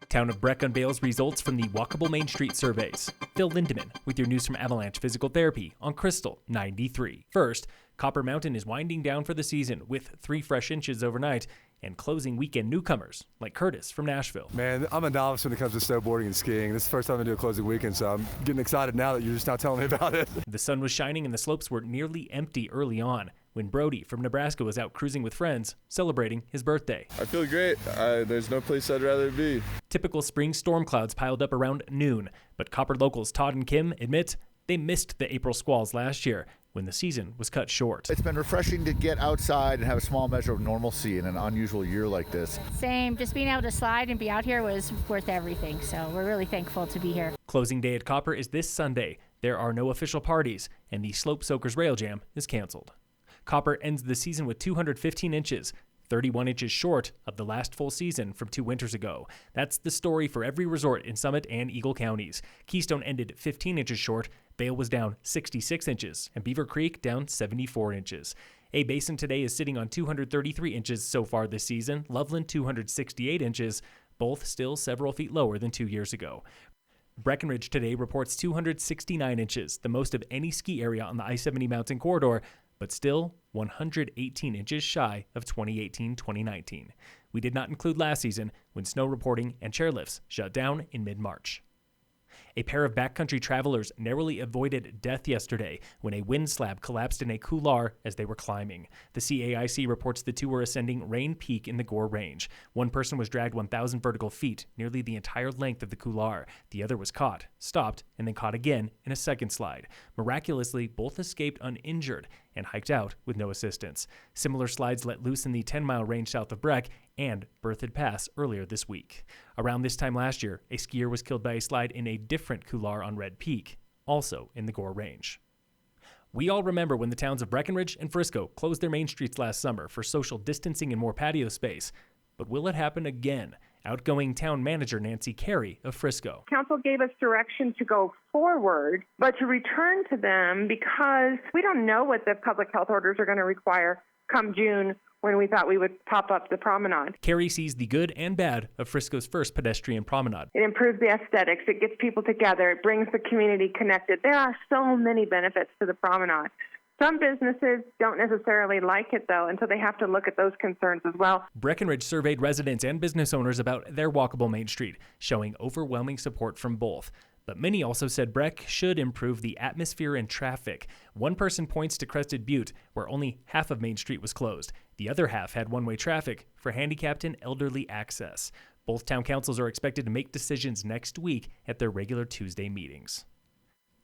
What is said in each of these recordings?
Town of Breck unveils results from the Walkable Main Street surveys. Phil Lindemann with your news from Avalanche Physical Therapy on Krystal 93. First, Copper Mountain is winding down for the season with 3 fresh inches overnight and closing weekend newcomers like Curtis from Nashville. Man, I'm a novice when it comes to snowboarding and skiing. This is the first time I do a closing weekend, so I'm getting excited now that you're just now telling me about it. The sun was shining and the slopes were nearly empty early on when Brody from Nebraska was out cruising with friends, celebrating his birthday. I feel great. There's no place I'd rather be. Typical spring storm clouds piled up around noon, but Copper locals Todd and Kim admit they missed the April squalls last year when the season was cut short. It's been refreshing to get outside and have a small measure of normalcy in an unusual year like this. Same, just being able to slide and be out here was worth everything, so we're really thankful to be here. Closing day at Copper is this Sunday. There are no official parties, and the Slope Soakers Rail Jam is canceled. Copper ends the season with 215 inches, 31 inches short of the last full season from 2 winters ago. That's the story for every resort in Summit and Eagle counties. Keystone ended 15 inches short, Vail was down 66 inches, and Beaver Creek down 74 inches. A-Basin today is sitting on 233 inches so far this season, Loveland 268 inches, both still several feet lower than 2 years ago. Breckenridge today reports 269 inches, the most of any ski area on the I-70 mountain corridor, but still 118 inches shy of 2018-2019. We did not include last season when snow reporting and chairlifts shut down in mid-March. A pair of backcountry travelers narrowly avoided death yesterday when a wind slab collapsed in a couloir as they were climbing. The CAIC reports the two were ascending Rain Peak in the Gore Range. One person was dragged 1,000 vertical feet, nearly the entire length of the couloir. The other was caught, stopped, and then caught again in a second slide. Miraculously, both escaped uninjured and hiked out with no assistance. Similar slides let loose in the 10-mile range south of Breck and Berthoud Pass earlier this week. Around this time last year, a skier was killed by a slide in a different couloir on Red Peak, also in the Gore Range. We all remember when the towns of Breckenridge and Frisco closed their main streets last summer for social distancing and more patio space. But will it happen again? Outgoing town manager Nancy Carey of Frisco. Council gave us direction to go forward, but to return to them because we don't know what the public health orders are going to require come June when we thought we would pop up the promenade. Carey sees the good and bad of Frisco's first pedestrian promenade. It improves the aesthetics. It gets people together. It brings the community connected. There are so many benefits to the promenade. Some businesses don't necessarily like it, though, and so they have to look at those concerns as well. Breckenridge surveyed residents and business owners about their walkable Main Street, showing overwhelming support from both. But many also said Breck should improve the atmosphere and traffic. One person points to Crested Butte, where only half of Main Street was closed. The other half had one-way traffic for handicapped and elderly access. Both town councils are expected to make decisions next week at their regular Tuesday meetings.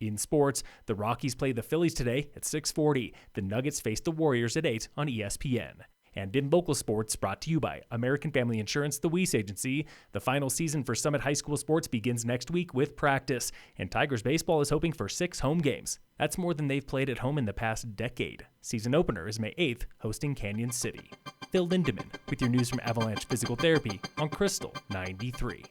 In sports, the Rockies play the Phillies today at 6:40. The Nuggets face the Warriors at 8 on ESPN. And in local sports, brought to you by American Family Insurance, the Weiss Agency, the final season for Summit High School sports begins next week with practice, and Tigers baseball is hoping for 6 home games. That's more than they've played at home in the past decade. Season opener is May 8th, hosting Canyon City. Phil Lindemann with your news from Avalanche Physical Therapy on Krystal 93.